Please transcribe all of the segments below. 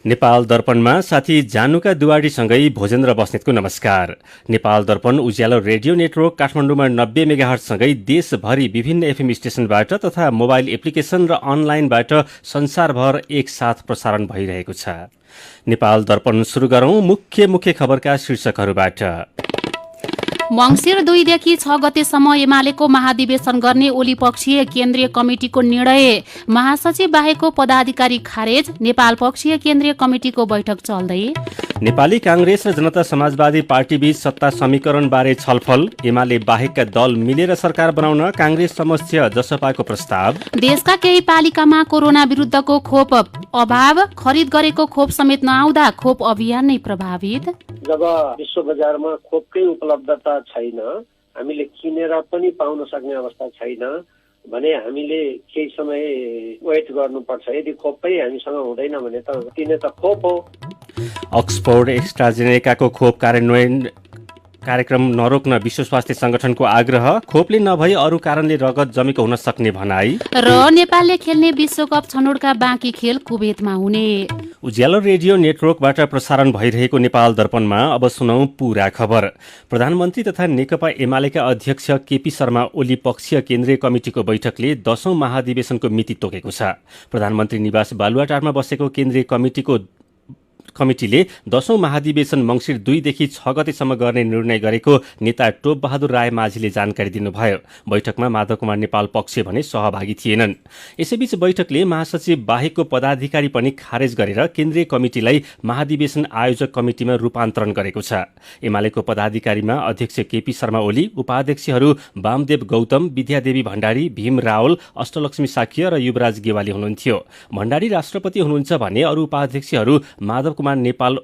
नेपाल दर्पणमा साथी जानुका दुवाडीसँगै भोजेन्द्र बस्नेतको नमस्कार। नेपाल दर्पण उज्यालो रेडियो नेटवर्क काठमाडौँमा 90 मेगाहर्जसँगै देशभरि विभिन्न एफएम स्टेशनबाट तथा मोबाइल एप्लिकेशन र अनलाइनबाट संसारभर एकसाथ प्रसारण भइरहेको छ। नेपाल दर्पण सुरु गरौं मुख्य खबरका शीर्षकहरूबाट। मंसिर 2 देखि 6 गतेसम्म एमालेको महाधिवेशन गर्ने ओली पक्षीय केन्द्रीय कमिटिको निर्णय। महासचिव बाहेकको पदाधिकारी खारेज। नेपाल पक्षीय केन्द्रीय कमिटिको बैठक चल्दै। नेपाली कांग्रेस र जनता समाजवादी पार्टीबीच सत्ता समीकरणबारे छलफल। एमाले बाहेकका दल मिलेर सरकार बनाउन कांग्रेस समक्ष जसपाको प्रस्ताव। देशका केही पालिकामा कोरोना विरुद्धको खोप अभाव। खरिद गरेको खोप समेत नआउँदा खोप अभियान नै प्रभावित। जब विश्व बजारमा खोपकै उपलब्धता छैन, हामीले किनेर पनि पाउन सक्ने अवस्था छैन भने हामीले केही समय वेट गर्नुपर्छ। यदि खोपै हामीसँग हुँदैन भने त किने त खोप हो। अक्सफोर्ड एस्ट्राजेनेकाको खोप कार्यान्वयन कार्यक्रम नरोक्न विश्व स्वास्थ्य संगठनको आग्रह। खोपले नभई अरू कारणले रगत जमेको हुन सक्ने भनाई। र नेपालले खेल्ने विश्वकप छनौटका बाँकी खेल कुवेतमा हुने। उज्यालो रेडियो नेटवर्कबाट प्रसारण भइरहेको नेपाल दर्पणमा अब सुनौं पूरा खबर। प्रधानमन्त्री तथा नेकपा एमालेका अध्यक्ष केपी शर्मा ओली पक्षीय केन्द्रीय कमिटिको बैठकले 10औं महाधिवेशनको मिति तोकेको छ। प्रधानमन्त्री निवास बालुवाटारमा बसेको केन्द्रीय कमिटिले 10औं महाधिवेशन मंसिर 2 देखि 6 गतेसम्म गर्ने निर्णय गरेको नेता टोप बहादुर राय माझीले जानकारी दिनुभयो। बैठकमा माधव कुमार नेपाल पक्ष भने सहभागी थिएनन्। यसैबीच बैठकले महासचिव बाहेकको पदाधिकारी पनि खारेज गरेर केन्द्रीय कमिटिलाई महाधिवेशन आयोजक कमिटिमा रूपान्तरण गरेको छ। एमालेको पदाधिकारीमा अध्यक्ष केपी शर्मा ओली, उपाध्यक्षहरू वामदेव गौतम, विद्यादेवी भण्डारी, भीम रावल, अष्टलक्ष्मी साक्य र युवराज गेवाली हुनुहुन्थ्यो। भण्डारी राष्ट्रपति हुनुहुन्छ भने अरू उपाध्यक्षहरू माधव कुमार नेपाल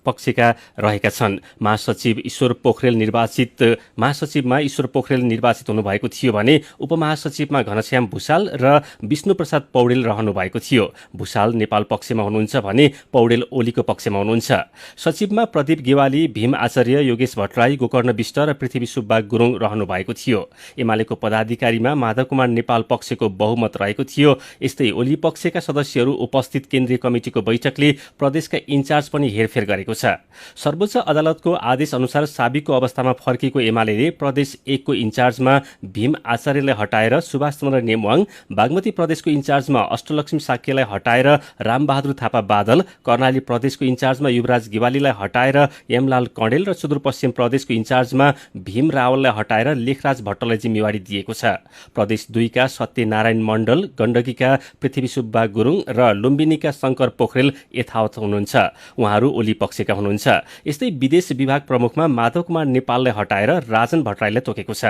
पक्षका रहेका छन्। महासचिवमा ईश्वर पोखरेल निर्वाचित हुनुभएको थियो भने उपमहासचिवमा घनश्याम भुषाल र विष्णुप्रसाद पौडेल रहनु भएको थियो। भुषाल नेपाल पक्षमा हुनुहुन्छ भने पौडेल ओलीको पक्षमा हुनुहुन्छ। सचिवमा प्रदीप गेवाली, भीम आचार्य, योगेश भट्टराई, गोकर्ण विष्ट र पृथ्वी सुब्बा गुरुङ रहनु भएको थियो। एमालेको पदाधिकारीमा माधव कुमार नेपाल पक्षको बहुमत रहेको थियो। यस्तै ओली पक्षका सदस्यहरू उपस्थित केन्द्रीय कमिटिको बैठकले प्रदेशका इन्चार्ज पनि हेरफेर गरेको छ। सर्वोच्च अदालतको आदेश अनुसार साबिकको अवस्थामा फर्किएको एमाले प्रदेश 1 को इन्चार्जमा भीम आचार्यलाई हटाएर सुभाष चन्द्र नेमवाङ, बागमती प्रदेशको इन्चार्जमा अष्टलक्ष्मी साक्यलाई हटाएर रामबहादुर थापा बादल, कर्णाली प्रदेशको इन्चार्जमा युवराज गेवालीलाई हटाएर यमलाल कणेल र सुदूरपश्चिम प्रदेशको इन्चार्जमा भीम रावललाई हटाएर लेखराज भट्टलाई जिम्मेवारी दिएको छ। प्रदेश 2 का सत्यनारायण मण्डल, गण्डकीका पृथ्वी सुब्बा गुरुङ र लुम्बिनीका शंकर पोखरेल यथावत हुनुहुन्छ। उहाँहरू ओली पक्षका हुनुहुन्छ। यस्तै विदेश विभाग प्रमुखमा माधव कुमार नेपाललाई हटाएर राजन भट्टराईलाई तोकेको छ।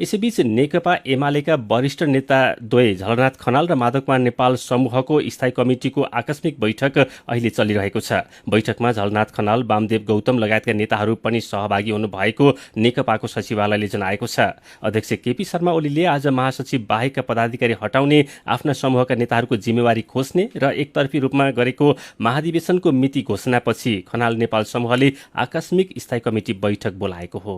यसैबीच नेकपा एमालेका वरिष्ठ नेता द्वय झलनाथ खनाल र माधव कुमार नेपाल समूहको स्थायी कमिटिको आकस्मिक बैठक अहिले चलिरहेको छ। बैठकमा झलनाथ खनाल, वामदेव गौतम लगायतका नेताहरू पनि सहभागी हुनुभएको नेकपाको सचिवालयले जनाएको छ। अध्यक्ष केपी शर्मा ओलीले आज महासचिव बाहेकका पदाधिकारी हटाउने आफ्ना समूहका नेताहरूको जिम्मेवारी खोज्ने र एकतर्फी रूपमा गरेको महाधिवेशनको मिति घोषणापछि खनाल नेपाल समूहले आकस्मिक स्थायी कमिटी बैठक बोलाएको हो।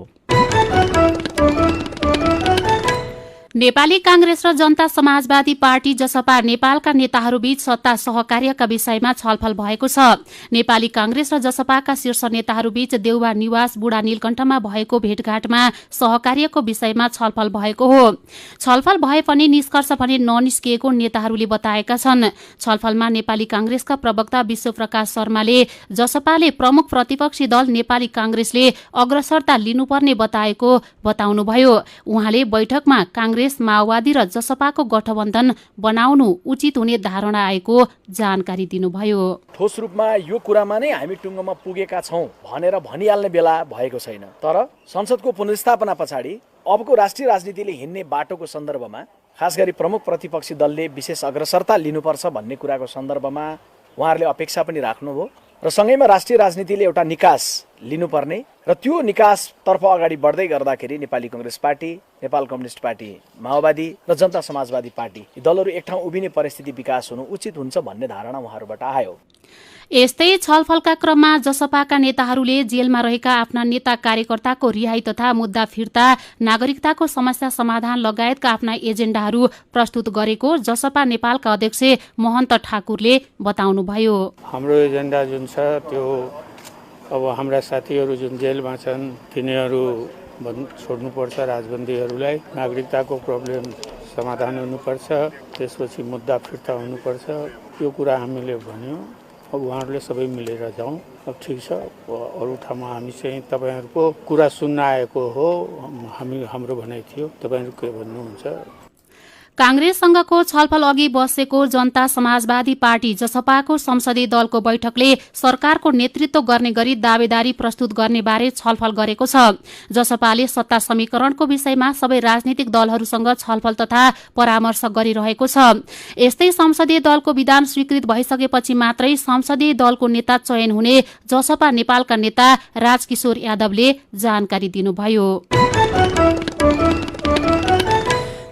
नेपाली कांग्रेस र जनता समाजवादी पार्टी जसपा नेपालका नेताहरूबीच सत्ता सहकार्यका विषयमा छलफल भएको छ। नेपाली कांग्रेस र जसपाका शीर्ष नेताहरूबीच देउवा निवास बुढा नीलकण्ठमा भएको भेटघाटमा सहकार्यको विषयमा छलफल भएको हो। छलफल भए पनि निष्कर्ष भने ननिस्किएको नेताहरूले बताएका छन्। छलफलमा नेपाली कांग्रेसका प्रवक्ता विश्वप्रकाश शर्माले जसपाले प्रमुख प्रतिपक्षी दल नेपाली कांग्रेसले अग्रसरता लिनुपर्ने बताउनुभयो। उहाँले बैठकमा कांग्रेस, माओवादी र जसपाको गठबन्धन बनाउनु उचित हुने धारणा आएको जानकारी दिनुभयो। ठोस रूपमा यो कुरामा नै हामी टुङ्गोमा पुगेका छौं भनेर भनिहाल्ने बेला भएको छैन। तर संसदको पुनर्स्थापना पछाडि अबको राष्ट्रिय राजनीतिले हिँड्ने बाटोको सन्दर्भमा, खास गरी प्रमुख प्रतिपक्षी दलले विशेष अग्रसरता लिनुपर्छ भन्ने कुराको सन्दर्भमा उहाँहरूले अपेक्षा पनि राख्नुभयो र सँगैमा राष्ट्रिय राजनीतिले एउटा निकास लिनुपर्ने र त्यो निकासतर्फ अगाडि बढ्दै गर्दाखेरि Nepali Congress party, Nepal communist party, माओवादी र जनता समाजवादी पार्टी यी दलहरू एक ठाउँ उभिने परिस्थिति विकास हुनु उचित हुन्छ भन्ने धारणा उहाँहरूबाट आयो। यस्तै छलफलका क्रममा जसपाका नेताहरूले जेलमा रहेका आफ्ना नेता कार्यकर्ताको रिहाई तथा मुद्दा फिर्ता, नागरिकताको समस्या समाधान लगायतका आफ्ना एजेन्डाहरू प्रस्तुत गरेको जसपा नेपालका अध्यक्ष महन्त ठाकुरले बताउनुभयो। हाम्रो एजेन्डा जुन छ त्यो अब हाम्रा साथीहरू जुन जेलमा छन् तिनीहरू छोड्नुपर्छ, राजबन्दीहरूलाई नागरिकताको प्रब्लम समाधान हुनुपर्छ, त्यसपछि मुद्दा फिर्ता हुनुपर्छ। यो कुरा हामीले भन्यौँ। अब उहाँहरूले सबै मिलेर जाउँ। अब ठिक छ, अरू ठाउँमा हामी चाहिँ तपाईँहरूको कुरा सुन्न आएको हो, हाम्रो भनाइ थियो, तपाईँहरू के भन्नुहुन्छ? कांग्रेससँगको छलफल अघि बसेको जनता समाजवादी पार्टी जसपाको संसदीय दलको बैठकले सरकारको नेतृत्व गर्ने गरी दावेदारी प्रस्तुत गर्ने बारे छलफल गरेको छ। जसपाले सत्ता समीकरणको विषयमा सबै राजनीतिक दलहरूसँग छलफल तथा परामर्श गरिरहेको छ। यस्तै संसदीय दलको विधान स्वीकृत भइसकेपछि मात्रै संसदीय दलको नेता चयन हुने जसपा नेपालका नेता राजकिशोर यादवले जानकारी दिनुभयो।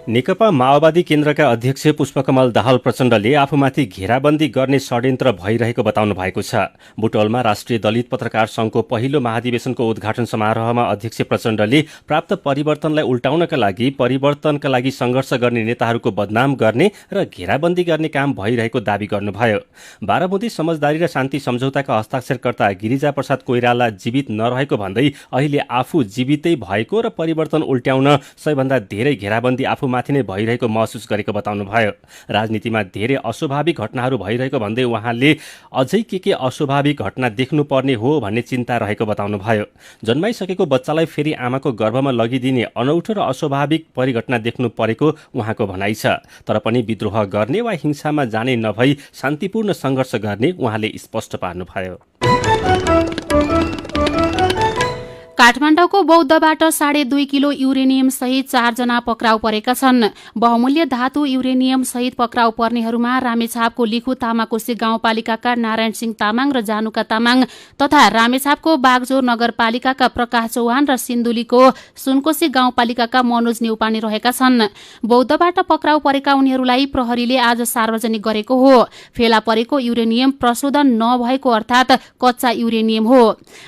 नेकपा माओवादी केन्द्रका अध्यक्ष पुष्पकमल दाहाल प्रचण्डले आफूमाथि घेराबन्दी गर्ने षड्यन्त्र भइरहेको बताउनु भएको छ। बुटवलमा राष्ट्रिय दलित पत्रकार संघको पहिलो महाधिवेशनको उद्घाटन समारोहमा अध्यक्ष प्रचण्डले प्राप्त परिवर्तनलाई उल्टाउनका लागि परिवर्तनका लागि संघर्ष गर्ने नेताहरूको बदनाम गर्ने र घेराबन्दी गर्ने काम भइरहेको दावी गर्नुभयो। बारामुदी समझदारी र शान्ति सम्झौताका हस्ताक्षरकर्ता गिरिजा प्रसाद कोइराला जीवित नरहेको भन्दै अहिले आफू जीवितै भएको र परिवर्तन उल्ट्याउन सबैभन्दा धेरै घेराबन्दी आफू माथि नै भइरहेको महसुस गरेको बताउनुभयो। राजनीतिमा धेरै अस्वाभाविक घटनाहरू भइरहेको भन्दै उहाँले अझै के अस्वाभाविक घटना देख्नुपर्ने हो भन्ने चिन्ता रहेको बताउनुभयो। जन्माइसकेको बच्चालाई फेरि आमाको गर्भमा लगिदिने अनौठो र अस्वाभाविक परिघटना देख्नु परेको उहाँको भनाइ छ। तर पनि विद्रोह गर्ने वा हिंसामा जाने नभई शान्तिपूर्ण सङ्घर्ष गर्ने उहाँले स्पष्ट पार्नुभयो। काठमाडौँको बौद्धबाट 2.5 किलो युरेनियम सहित 4 जना पक्राउ परेका छन्। बहुमूल्य धातु युरेनियम सहित पक्राउ पर्नेहरूमा रामेछापको लिखु तामाकोशी गाउँपालिकाका नारायण सिंह तामाङ र जानुका तामाङ तथा रामेछापको बागजोर नगरपालिकाका प्रकाश चौहान र सिन्धुलीको सुनकोशी गाउँपालिकाका मनोज नेउपाने रहेका छन्। बौद्धबाट पक्राउ परेका उनीहरूलाई प्रहरीले आज सार्वजनिक गरेको हो। फेला परेको युरेनियम प्रशोधन नभएको अर्थात् कच्चा युरेनियम हो।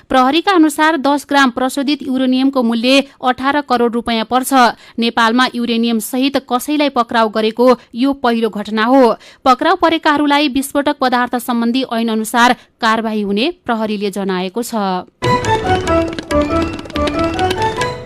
प्रहरीका अनुसार 10 ग्राम प्रशोधित युरेनियमको मूल्य 18 करोड रुपियाँ पर्छ। नेपालमा युरेनियम सहित कसैलाई पक्राउ गरेको यो पहिलो घटना हो। पक्राउ परेकाहरूलाई विस्फोटक पदार्थ सम्बन्धी ऐन अनुसार कारबाही हुने प्रहरीले जनाएको छ।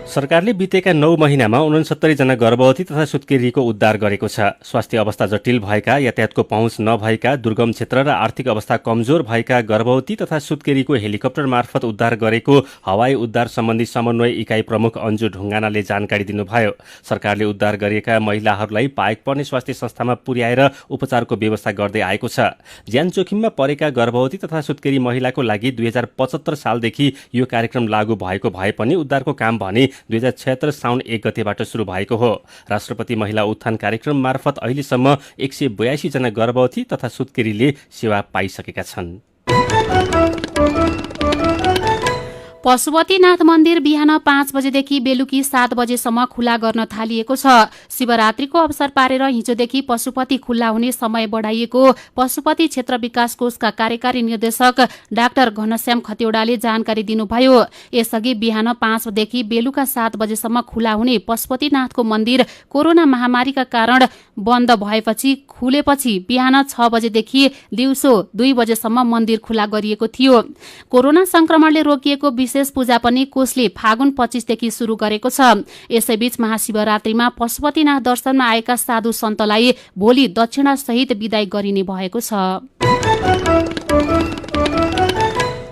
सरकारले बितेका 9 महिनामा 69 जना गर्भवती तथा सुत्केरीको उद्धार गरेको छ। स्वास्थ्य अवस्था जटिल भएका, यातायातको पहुँच नभएका, दुर्गम क्षेत्र र आर्थिक अवस्था कमजोर भएका गर्भवती तथा सुत्केरीको हेलिकप्टर मार्फत उद्धार गरेको हवाई उद्धार सम्बन्धी समन्वय इकाइ प्रमुख अन्जु ढुङ्गानाले जानकारी दिनुभयो। सरकारले उद्धार गरिएका महिलाहरूलाई पाएक पर्ने स्वास्थ्य संस्थामा पुर्याएर उपचारको व्यवस्था गर्दै आएको छ। ज्यान जोखिममा परेका गर्भवती तथा सुत्केरी महिलाको लागि 2075 सालदेखि यो कार्यक्रम लागू भएको भए पनि उद्धारको काम भने 2076 साउन 1 गतेबाट सुरु भएको हो। राष्ट्रपति महिला उत्थान कार्यक्रम मार्फत अहिलेसम्म 182 जना गर्भवती तथा सुत्केरीले सेवा पाइसकेका छन्। पशुपतिनाथ मन्दिर बिहान 5 बजेदेखि बेलुकी 7 बजेसम्म खुला गर्न थालिएको छ। शिवरात्रिको अवसर पारेर हिजोदेखि पशुपति खुल्ला हुने समय बढाइएको पशुपति क्षेत्र विकास कोषका कार्यकारी निर्देशक डाक्टर घनश्याम खतिवड़ाले जानकारी दिनुभयो। यसअघि बिहान 5 देखि बेलुका 7 बजेसम्म खुला हुने पशुपतिनाथको मन्दिर कोरोना महामारीका कारण बन्द भएपछि खुलेपछि बिहान 6 बजेदेखि दिउँसो 2 बजेसम्म मन्दिर खुला गरिएको थियो। कोरोना संक्रमणले रोकिएको विशेष पूजा पनि कोषले फागुन 25 देखि सुरु गरेको छ। यसैबीच महाशिवरात्रिमा पशुपतिनाथ दर्शनमा आएका साधु सन्तलाई भोलि दक्षिणा सहित विदाई गरिने भएको छ।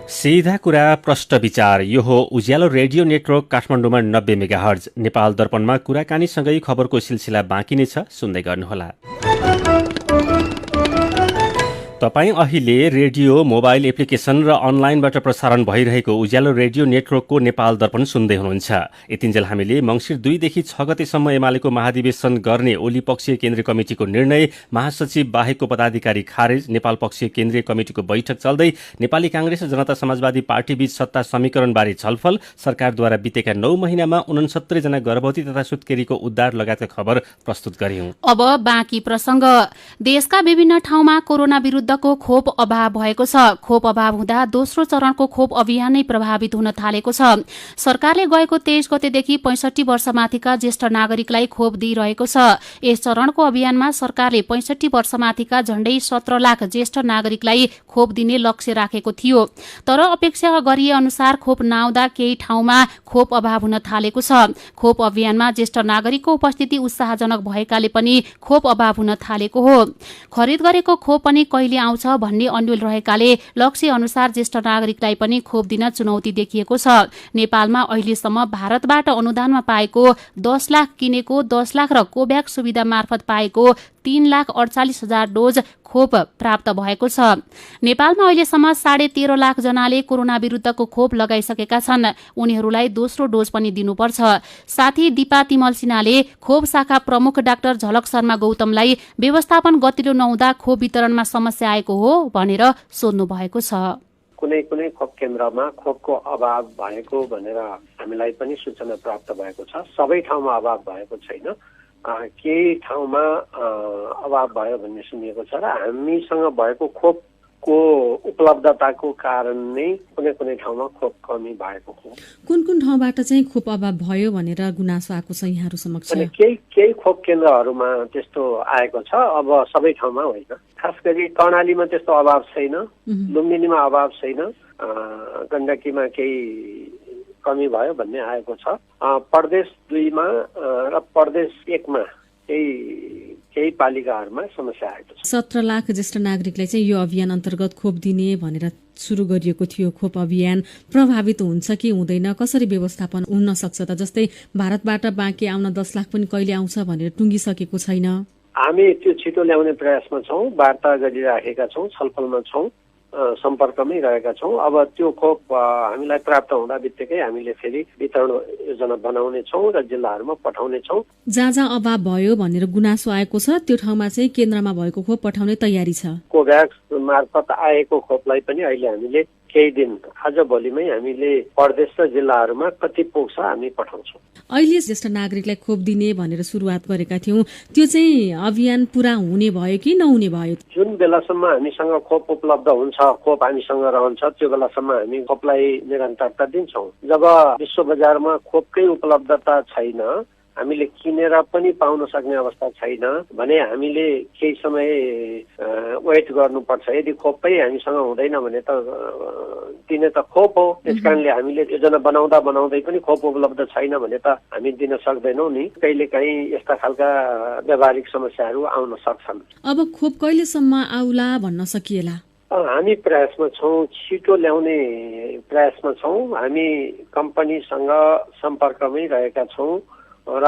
सीधा कुरा प्रष्ट विचार। यो हो उज्यालो रेडियो नेटवर्क काठमाडौँमा 90 मेगाहर्ज। नेपाल दर्पणमा कुराकानीसँगै खबरको सिलसिला बाँकी नै छ, सुन्दै गर्नुहोला। तपाईँ अहिले रेडियो, मोबाइल एप्लिकेशन र अनलाइनबाट प्रसारण भइरहेको उज्यालो रेडियो नेटवर्कको नेपाल दर्पण सुन्दै हुनुहुन्छ। यतिन्जेल हामीले मङ्सिर 2 देखि 6 गतेसम्म एमालेको महाधिवेशन गर्ने ओली पक्षीय केन्द्रीय कमिटिको निर्णय, महासचिव बाहेकको पदाधिकारी खारेज, नेपाल पक्षीय केन्द्रीय कमिटिको बैठक चल्दै नेपाली कांग्रेस र जनता समाजवादी पार्टीबीच सत्ता समीकरणबारे छलफल, सरकारद्वारा बितेका 9 महिनामा 69 जना गर्भवती तथा सुत्केरीको उद्धार लगायतका खबर प्रस्तुत गर्यौं। अब बाँकी प्रसंग। देशका विभिन्न ठाउँमा कोरोना विरुद्ध विरुद्धको खोप अभाव भएको छ। खोप अभाव हुँदा दोस्रो चरणको खोप अभियान नै प्रभावित हुन थालेको छ। सरकारले गएको 23 गतेदेखि 65 वर्षमाथिका ज्येष्ठ नागरिकलाई खोप दिइरहेको छ। यस चरणको अभियानमा सरकारले 65 वर्षमाथिका झण्डै 17 लाख ज्येष्ठ नागरिकलाई खोप दिने लक्ष्य राखेको थियो। तर अपेक्षा गरिए अनुसार खोप नआउँदा केही ठाउँमा खोप अभाव हुन थालेको छ। खोप अभियानमा ज्येष्ठ नागरिकको उपस्थिति उत्साहजनक भएकाले पनि खोप अभाव हुन थालेको हो। खरिद गरेको खोप पनि कहिले आउँछ भन्ने अन्यल रहेकाले लक्ष्य अनुसार ज्येष्ठ नागरिकलाई पनि खोप दिन चुनौती देखिएको छ। नेपालमा अहिलेसम्म भारतबाट अनुदानमा पाएको 10 लाख किनेको 10 लाख र कोभ्याक्स सुविधा मार्फत पाएको 3,48,000 डोज खोप प्राप्त भएको छ। नेपालमा अहिलेसम्म 13.5 लाख जनाले कोरोना विरुद्धको खोप लगाइसकेका छन्। उनीहरूलाई दोस्रो डोज पनि दिनुपर्छ। साथी दिपा तिमल सिन्हाले खोप शाखा प्रमुख डाक्टर झलक शर्मा गौतमलाई व्यवस्थापन गतिलो नहुँदा खोप वितरणमा समस्या आएको हो भनेर सोध्नु भएको छ। कुनै कुनै खोप केन्द्रमा खोपको अभाव भएको भनेर हामीलाई पनि सूचना प्राप्त भएको छ। सबै ठाउँमा अभाव भएको छैन। केही ठाउँमा अभाव भयो भन्ने सुनिएको छ र हामीसँग भएको खोपको उपलब्धताको कारण नै कुनै कुनै ठाउँमा खोप कमी भएको हो। कुन कुन ठाउँबाट चाहिँ खोप अभाव भयो भनेर गुनासो आएको छ यहाँहरू समक्ष? केही खोप केन्द्रहरूमा त्यस्तो आएको छ। अब सबै ठाउँमा होइन। खास गरी कर्णालीमा त्यस्तो अभाव छैन, लुम्बिनीमा अभाव छैन, गण्डकीमा केही कमी भयो भन्ने आएको छ। प्रदेश 2 मा र प्रदेश 1 मा केही पालिकाहरूमा समस्या आएको छ। 17 लाख ज्येष्ठ नागरिकलाई चाहिँ यो अभियान अन्तर्गत खोप दिने भनेर सुरु गरिएको थियो। खोप अभियान प्रभावित हुन्छ कि हुँदैन, कसरी व्यवस्थापन हुन सक्छ त? जस्तै भारतबाट बाँकी आउन 10 लाख पनि कहिले आउँछ भनेर टुङ्गिसकेको छैन। हामी त्यो छिटो ल्याउने प्रयासमा छौँ, वार्ता गरिराखेका छौँ, छलफलमा छौँ, सम्पर्कमै रहेका छौँ। अब त्यो खोप हामीलाई प्राप्त हुँदा बित्तिकै हामीले फेरि वितरण योजना बनाउने छौँ र जिल्लाहरूमा पठाउने छौँ। जहाँ जहाँ अभाव भयो भनेर गुनासो आएको छ त्यो ठाउँमा चाहिँ केन्द्रमा भएको खोप पठाउने तयारी छ। कोभ्याक्स मार्फत आएको खोपलाई पनि अहिले हामीले केही दिन आज भोलिमै हामीले प्रदेश र जिल्लाहरूमा कति पुग्छ हामी पठाउँछौँ। अहिले ज्येष्ठ नागरिकलाई खोप दिने भनेर सुरुवात गरेका थियौँ, त्यो चाहिँ अभियान पूरा हुने भयो कि नहुने भयो? जुन बेलासम्म हामीसँग खोप उपलब्ध हुन्छ, खोप हामीसँग रहन्छ, त्यो बेलासम्म हामी खोपलाई निरन्तरता दिन्छौँ। जब विश्व बजारमा खोपकै उपलब्धता छैन, हामीले किनेर पनि पाउन सक्ने अवस्था छैन भने हामीले केही समय वेट गर्नुपर्छ। यदि खोपै हामीसँग हुँदैन भने त दिने त खोप हो। त्यसकारणले हामीले योजना बनाउँदै पनि खोप उपलब्ध छैन भने त हामी दिन सक्दैनौँ नि। कहिलेकाहीँ यस्ता खालका व्यावहारिक समस्याहरू आउन सक्छन्। अब खोप कहिलेसम्म आउला भन्न सकिएला? हामी प्रयासमा छौँ, छिटो ल्याउने प्रयासमा छौँ। हामी कम्पनीसँग सम्पर्कमै रहेका छौँ र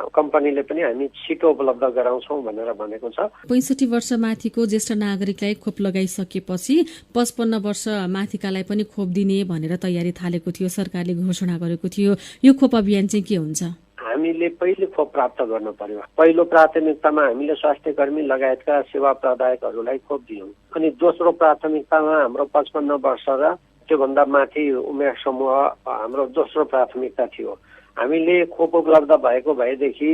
कम्पनीले पनि हामी छिटो उपलब्ध गराउँछौँ भनेर भनेको छ। 65 वर्ष माथिको ज्येष्ठ नागरिकलाई खोप लगाइसकेपछि 55 वर्ष माथिकालाई पनि खोप दिने भनेर तयारी थालेको थियो, सरकारले घोषणा गरेको थियो। यो खोप अभियान चाहिँ के हुन्छ? हामीले पहिले खोप प्राप्त गर्नु पर्यो। पहिलो प्राथमिकतामा हामीले स्वास्थ्य कर्मी लगायतका सेवा प्रदायकहरूलाई खोप दियौँ। अनि दोस्रो प्राथमिकतामा हाम्रो 55 वर्ष र त्योभन्दा माथि उमेर समूह हाम्रो दोस्रो प्राथमिकता थियो। हामीले खोप उपलब्ध भएको भएदेखि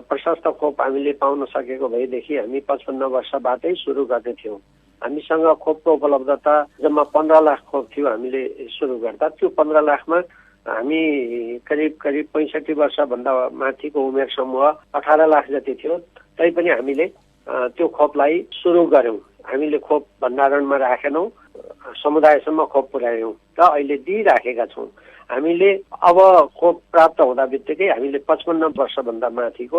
प्रशस्त खोप हामीले पाउन सकेको भएदेखि हामी 55 वर्षबाटै सुरु गर्ने थियौँ। हामीसँग खोपको उपलब्धता जम्मा 15 लाख खोप थियो हामीले सुरु गर्दा। त्यो 15 लाखमा हामी करिब 65 वर्षभन्दा माथिको उमेर समूह 18 लाख जति थियो। तैपनि हामीले त्यो खोपलाई सुरु गर्यौँ। हामीले खोप भण्डारणमा राखेनौँ, समुदायसम्म खोप पुर्यायौँ र अहिले दिइराखेका छौँ। हामीले अब खोप प्राप्त हुँदा बित्तिकै हामीले 55 वर्षभन्दा माथिको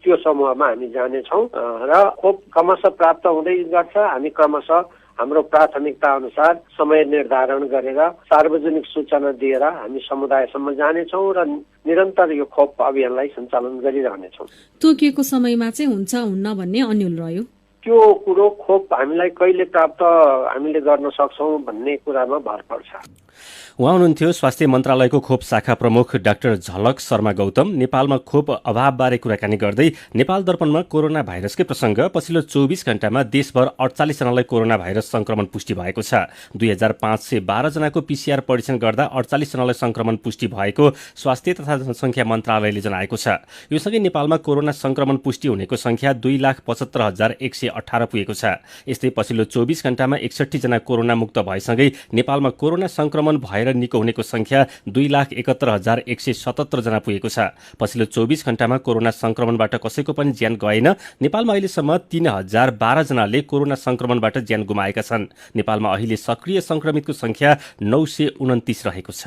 त्यो समूहमा हामी जानेछौँ र खोप क्रमशः प्राप्त हुँदै गर्छ। हामी क्रमशः हाम्रो प्राथमिकता अनुसार समय निर्धारण गरेर सार्वजनिक सूचना दिएर हामी समुदायसम्म जानेछौँ र निरन्तर यो खोप अभियानलाई सञ्चालन गरिरहनेछौँ। तोकिएको समयमा चाहिँ हुन्छ हुन्न भन्ने अन्यल रह्यो। त्यो कुरो खोप हामीलाई कहिले प्राप्त हामीले गर्न सक्छौँ भन्ने कुरामा भर पर्छ। उहाँ हुनुहुन्थ्यो स्वास्थ्य मन्त्रालयको खोप शाखा प्रमुख डाक्टर झलक शर्मा गौतम। नेपालमा खोप अभावबारे कुराकानी गर्दै नेपाल दर्पणमा कोरोना भाइरसकै प्रसंग। पछिल्लो 24 घण्टामा देशभर 48 जनालाई कोरोना भाइरस संक्रमण पुष्टि भएको छ। 2512 जनाको पीसीआर परीक्षण गर्दा 48 जनालाई संक्रमण पुष्टि भएको स्वास्थ्य तथा जनसङ्ख्या मन्त्रालयले जनाएको छ। यो सँगै नेपालमा कोरोना संक्रमण पुष्टि हुनेको संख्या 2,75,168 718 पुगेको छ। यस्तै पछिल्लो 24 घण्टामा 61 जना कोरोना मुक्त भएसँगै नेपालमा कोरोना संक्रमण भएर निको हुनेको संख्या 2,71,177 जना पुगेको छ। पछिल्लो 24 घण्टामा कोरोना संक्रमणबाट कसैको पनि ज्यान गएन। नेपालमा अहिलेसम्म 3012 जनाले कोरोना संक्रमणबाट ज्यान गुमाएका छन्। नेपालमा अहिले सक्रिय संक्रमितको संख्या 929 रहेको छ।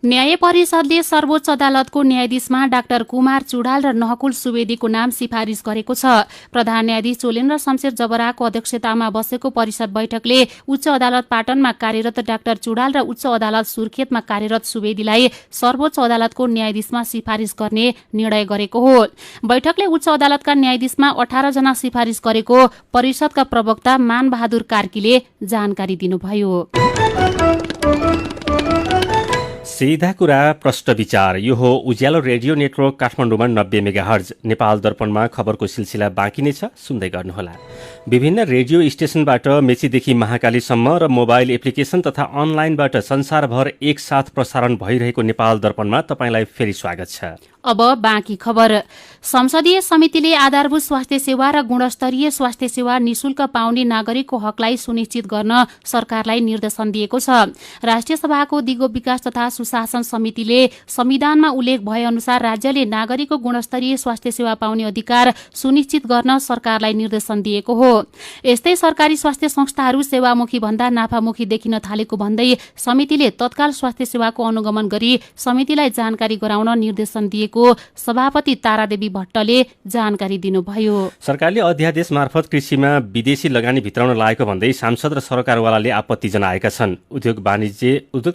न्याय परिषदले सर्वोच्च अदालतको न्यायाधीशमा डाक्टर कुमार चुडाल र नहकुल सुवेदीको नाम सिफारिस गरेको छ। प्रधान न्यायाधीश चोलेन्द्र शमशेर जबराको अध्यक्षतामा बसेको परिषद बैठकले उच्च अदालत पाटनमा कार्यरत डाक्टर चुडाल र उच्च अदालत सुर्खेतमा कार्यरत सुवेदीलाई सर्वोच्च अदालतको न्यायाधीशमा सिफारिस गर्ने निर्णय गरेको हो। बैठकले उच्च अदालतका न्यायाधीशमा 18 जना सिफारिस गरेको परिषदका प्रवक्ता मानबहादुर कार्कीले जानकारी दिनुभयो। सीधा कुरा प्रश्न विचार। यो हो उज्यालो रेडियो नेटवर्क काठमाडौँमा 90 मेगाहर्ज। नेपाल दर्पणमा खबरको सिलसिला बाँकी नै छ, सुन्दै गर्नुहोला। विभिन्न रेडियो स्टेशनबाट मेचीदेखि महाकालीसम्म र मोबाइल एप्लिकेशन तथा अनलाइनबाट संसारभर एकसाथ प्रसारण भइरहेको नेपाल दर्पणमा तपाईंलाई फेरि स्वागत छ। अब बाँकी खबर। संसदीय समितिले आधारभूत स्वास्थ्य सेवा र गुणस्तरीय स्वास्थ्य सेवा निशुल्क पाउने नागरिकको हकलाई सुनिश्चित गर्न सरकारलाई निर्देशन दिएको छ। राष्ट्रिय सभाको दिगो विकास तथा सुशासन समितिले संविधानमा उल्लेख भए अनुसार राज्यले नागरिकको गुणस्तरीय स्वास्थ्य सेवा पाउने अधिकार सुनिश्चित गर्न सरकारलाई निर्देशन दिएको हो। यस्तै सरकारी स्वास्थ्य संस्थाहरू सेवामुखी भन्दा नाफामुखी देखिन थालेको भन्दै समितिले तत्काल स्वास्थ्य सेवाको अनुगमन गरी समितिलाई जानकारी गराउन निर्देशन दिएको सभापति तारादेवी भट्टले जानकारी दिनुभयो। सरकारले अध्यादेश मार्फत कृषिमा विदेशी लगानी भित्राउन लागेको भन्दै सांसद र सरकारवालाले आपत्ति जनाएका छन्। उद्योग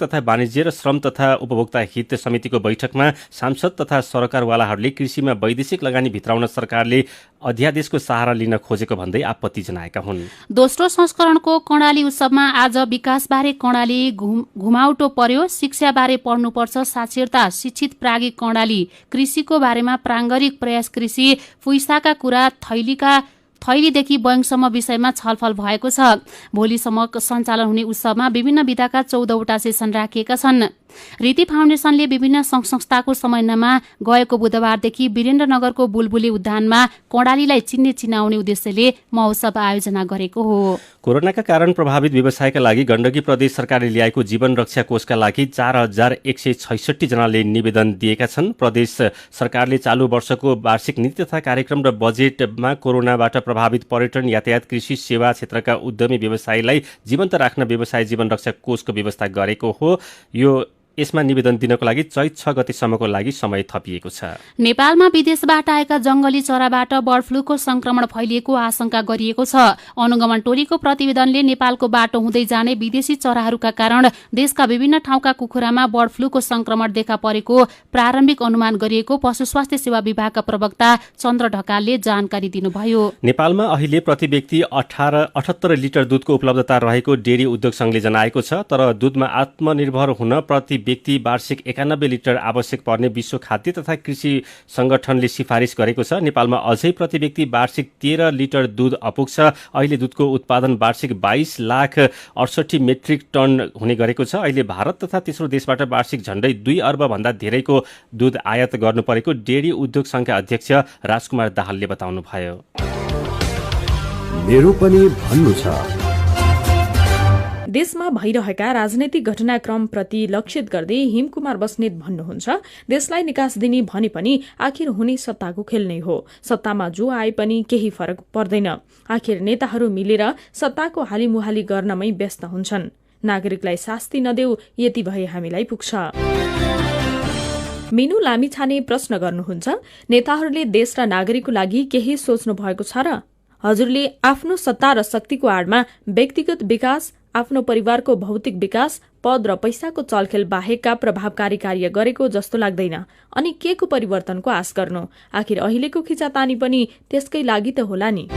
तथा वाणिज्य र श्रम तथा उपभोक्ता हित समितिको बैठकमा सांसद तथा सरकारवालाहरूले कृषिमा वैदेशिक लगानी भित्राउन सरकारले अध्यादेशको सहारा लिन खोजेको भन्दै आपत्ति जनाएका हुन्। दोस्रो संस्करणको कर्णाली उत्सवमा आज विकासबारे कर्णाली घुमाउटो पर्यो। शिक्षाबारे पढ्नुपर्छ साक्षरता शिक्षित प्राज्ञिक कर्णाली, कृषिको बारेमा प्राङ्गारिक प्रयास कृषि, फुइसाका कुरा थैलीदेखि बैंकसम्म विषयमा छलफल भएको छ। भोलिसम्म सञ्चालन हुने उत्सवमा विभिन्न विधाका 14वटा सेसन राखिएका छन्। रीति फाउन्डेसनले विभिन्न संघ संस्थाको समन्वयमा गएको बुधबारदेखि वीरेन्द्रनगरको बुलबुली उद्यानमा कर्णालीलाई चिन्ने चिनाउने उद्देश्यले महोत्सव आयोजना गरेको हो। कोरोनाका कारण प्रभावित व्यवसायका लागि गण्डकी प्रदेश सरकारले ल्याएको जीवन रक्षा कोषका लागि 4166 जनाले निवेदन दिएका छन्। प्रदेश सरकारले चालू वर्षको वार्षिक नीति तथा कार्यक्रम र बजेटमा कोरोनाबाट प्रभावित पर्यटन, यातायात, कृषि, सेवा क्षेत्रका उद्यमी व्यवसायीलाई जीवन्त राख्न व्यवसाय जीवन रक्षा कोषको व्यवस्था गरेको हो। यसमा निवेदन दिनको लागि चैत 6 गतेसम्मको लागि समय थपिएको छ। नेपालमा विदेशबाट आएका जंगली चराबाट बर्ड फ्लूको संक्रमण फैलिएको आशंका गरिएको छ। अनुगमन टोलीको प्रतिवेदनले नेपालको बाटो हुँदै जाने विदेशी चराहरूका कारण देशका विभिन्न ठाउँका कुखुरामा बर्ड फ्लूको संक्रमण देखा परेको प्रारम्भिक अनुमान गरिएको पशु स्वास्थ्य सेवा विभागका प्रवक्ता चन्द्र ढकालले जानकारी दिनुभयो। नेपालमा अहिले प्रति व्यक्ति 78 लिटर दूधको उपलब्धता रहेको डेरी उद्योग संघले जनाएको छ। तर दूधमा आत्मनिर्भर हुन प्रति व्यक्ति वार्षिक 91 लिटर आवश्यक पर्ने विश्व खाद्य तथा कृषि संगठनले सिफारिस गरेको छ। नेपालमा अझै प्रति व्यक्ति वार्षिक 13 लिटर दूध अपुग्छ। अहिले दूधको उत्पादन वार्षिक 22,68,000 मेट्रिक टन हुने गरेको छ। अहिले भारत तथा तेस्रो देशबाट वार्षिक झण्डै 2 अर्ब भन्दा धेरैको दूध आयात गर्नु परेको डेरी उद्योग संघका अध्यक्ष राजकुमार दाहालले बताउनुभयो। मेरो पनि भन्नु छ। देशमा भइरहेका राजनैतिक घटनाक्रमप्रति लक्षित गर्दै हिमकुमार बस्नेत भन्नुहुन्छ, देशलाई निकास दिने भने पनि आखिर हुने सत्ताको खेल नै हो। सत्तामा जो आए पनि केही फरक पर्दैन। आखिर नेताहरू मिलेर सत्ताको हालिमुहाली गर्नमै व्यस्त हुन्छन्। नागरिकलाई शास्ति नदेऊ, यति भए हामीलाई पुग्छ। मिनु लामिछाने प्रश्न गर्नुहुन्छ, नेताहरूले देश र नागरिकको लागि केही सोच्नु भएको छ र? हजुरले आफ्नो सत्ता र शक्तिको आडमा व्यक्तिगत विकास, आफ्नो परिवारको भौतिक विकास, पद र पैसाको चलखेल बाहेकका प्रभावकारी कार्य गरेको जस्तो लाग्दैन। अनि के को परिवर्तनको आश गर्नु? आखिर अहिलेको खिचातानी पनि त्यसकै लागि त होला नि।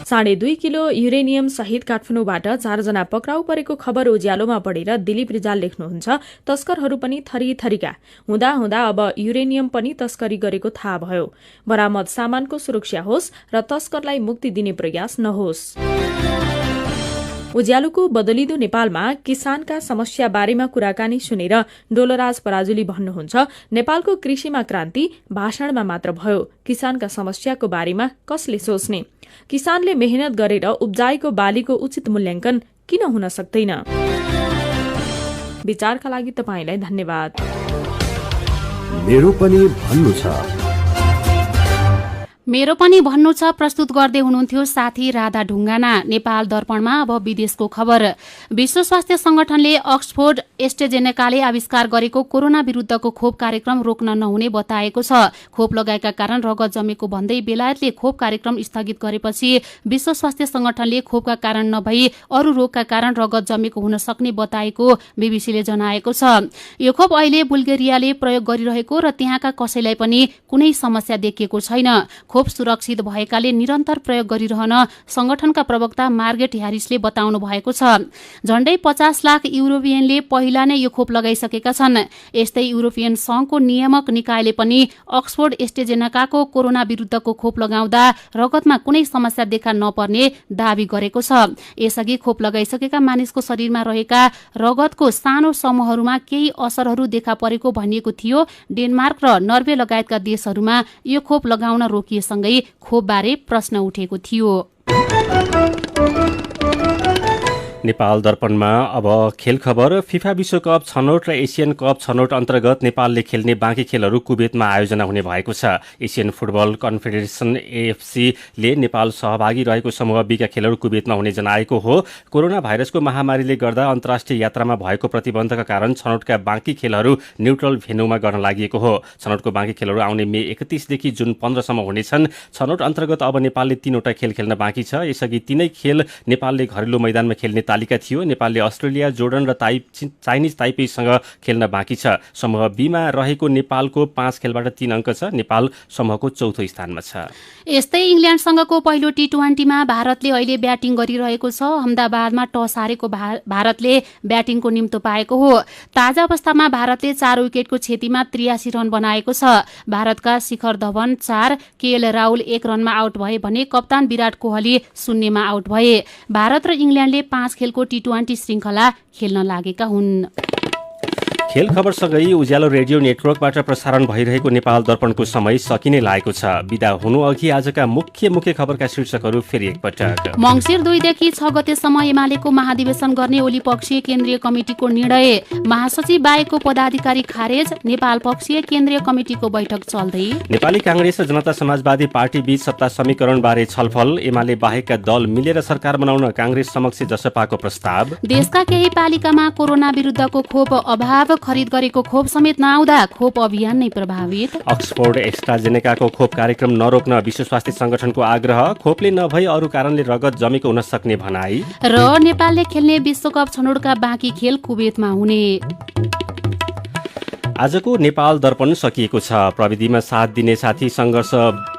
2.5 किलो युरेनियम सहित काठमाडौँबाट 4 जना पक्राउ परेको खबर उज्यालोमा पढेर दिलीप रिजाल लेख्नुहुन्छ, तस्करहरू पनि थरीथरीका हुँदा हुँदा अब युरेनियम पनि तस्करी गरेको थाहा भयो। बरामद सामानको सुरक्षा होस् र तस्करलाई मुक्ति दिने प्रयास नहोस्। उज्यालोको बदलिदो नेपालमा किसानका समस्या बारेमा कुराकानी सुनेर डोलराज पराजुली भन्नुहुन्छ, नेपालको कृषिमा क्रान्ति भाषणमा मात्र भयो, किसानका समस्याको बारेमा कसले सोच्ने? किसानले मेहनत गरेर उब्जाएको बालीको उचित मूल्याङ्कन किन हुन सक्दैन? विचारका लागि तपाईलाई धन्यवाद। मेरो पनि भन्नु छ। मेरो पनि भन्नु छ प्रस्तुत गर्दै हुनुहुन्थ्यो साथी राधा ढुङ्गाना। नेपाल दर्पणमा अब विदेशको खबर। विश्व स्वास्थ्य संगठनले अक्सफोर्ड एस्ट्राजेनेकाले आविष्कार गरेको कोरोना विरुद्धको खोप कार्यक्रम रोक्न नहुने बताएको छ। खोप लगाएका कारण रगत जमेको भन्दै बेलायतले खोप कार्यक्रम स्थगित गरेपछि विश्व स्वास्थ्य संगठनले खोपका कारण नभई अरू रोगका कारण रगत जमेको हुन सक्ने बताएको बीबीसीले जनाएको छ। यो खोप अहिले बुल्गेरियाले प्रयोग गरिरहेको र त्यहाँका कसैलाई पनि कुनै समस्या देखिएको छैन। खोप सुरक्षित भएकाले निरन्तर प्रयोग गरिरहन संगठनका प्रवक्ता मार्गेट ह्यारिसले बताउनु भएको छ। झण्डै 50 लाख युरोपियनले पहिला नै यो खोप लगाइसकेका छन्। यस्तै युरोपियन संघको नियामक निकायले पनि अक्सफोर्ड एस्ट्राजेनेकाको कोरोना विरुद्धको खोप लगाउँदा रगतमा कुनै समस्या देखा नपर्ने दावी गरेको छ। यसअघि खोप लगाइसकेका मानिसको शरीरमा रहेका रगतको सानो समूहहरूमा केही असरहरू देखा परेको भनिएको थियो। डेनमार्क र नर्वे लगायतका देशहरूमा यो खोप लगाउन रोकिएसँगै खोपबारे प्रश्न उठेको थियो। नेपाल दर्पणमा अब खेल खबर। फिफा विश्वकप छनौट र एसियन कप छनौट अन्तर्गत नेपालले खेल्ने बाँकी खेलहरू कुवेतमा आयोजना हुने भएको छ। एसियन फुटबल कन्फेडरेसन एएफसीले नेपाल सहभागी रहेको समूह बीका खेलहरू कुवेतमा हुने जनाएको हो। कोरोना भाइरसको महामारीले गर्दा अन्तर्राष्ट्रिय यात्रामा भएको प्रतिबन्धका कारण छनौटका बाँकी खेलहरू न्युट्रल भेन्यूमा गर्न लागि हो। छनौटको बाँकी खेलहरू आउने मे 31 देखि जुन 15 सम्म हुनेछन्। छनौट अन्तर्गत अब नेपालले 3वटा खेल खेल्न बाँकी छ। यसअघि 3 खेल नेपालले घरेलु मैदानमा खेल्ने तालिका थियो। नेपालले अस्ट्रेलिया, जोर्डन र चाइनिज ताइपेईसँग खेल्न बाँकी छ। समूह बीमा रहेको नेपालको 5 खेलबाट 3 अङ्क छ। नेपाल समूहको 4थो स्थानमा छ। यस्तै इङ्ल्यान्डसँगको पहिलो टी20मा भारतले अहिले ब्याटिङ गरिरहेको छ। अहमदाबादमा टस हारेको भारतले ब्याटिङको निम्तो पाएको हो। ताजा अवस्थामा भारतले 4 विकेटको क्षतिमा 83 रन बनाएको छ। भारतका शिखर धवन 4, केएल राहुल 1 रनमा आउट भए भने कप्तान विराट कोहली 0मा आउट भए। भारत र इङ्ल्यान्डले 5 खेलको टी20 श्रृङ्खला खेल्न लागेका हुन्। खेल खबरसँगै उज्यालो रेडियो नेटवर्कबाट प्रसारण भइरहेको नेपाल दर्पणको समय सकिने लागेको छ। बिदा हुनु अघि आजका मुख्य खबरका शीर्षकहरू फेरि एकपटक। मङ्सिर 2 देखि 6 गतेसम्म एमालेको महाधिवेशन गर्ने ओली पक्षीय केन्द्रीय कमिटिको निर्णय। महासचिव बाहेकको पदाधिकारी खारेज। नेपाल पक्षीय केन्द्रीय कमिटिको बैठक चल्दै। नेपाली कांग्रेस र जनता समाजवादी पार्टी बीच सत्ता समीकरणबारे छलफल। एमाले बाहेकका दल मिलेर सरकार बनाउन कांग्रेस समक्ष जसपाको प्रस्ताव। देशका केही पालिकामा कोरोना विरुद्धको खोप अभाव। खरिद गरेको खोप समेत नआउँदा खोप अभियान नै प्रभावित। अक्सफोर्ड एस्ट्राजेनेकाको खोप कार्यक्रम नरोक्न विश्व स्वास्थ्य संगठनको आग्रह। खोपले नभई अरू कारणले रगत जमेको हुन सक्ने भनाई। र नेपालले खेल्ने विश्वकप छनौटका बाँकी खेल कुवेतमा हुने। आजको नेपाल दर्पण सकिएको छ। प्रविधिमा साथ दिने साथी सङ्घर्ष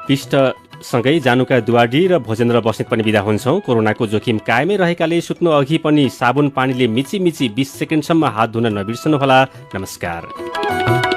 विष्ट सँगै जानुका दुवाडी र भोजेन्द्र बस्नेत पनि बिदा हुन्छौँ। कोरोनाको जोखिम कायमै रहेकाले सुत्नु अघि पनि साबुन पानीले मिची 20 सेकेन्डसम्म हात धुन नबिर्सनुहोला। नमस्कार।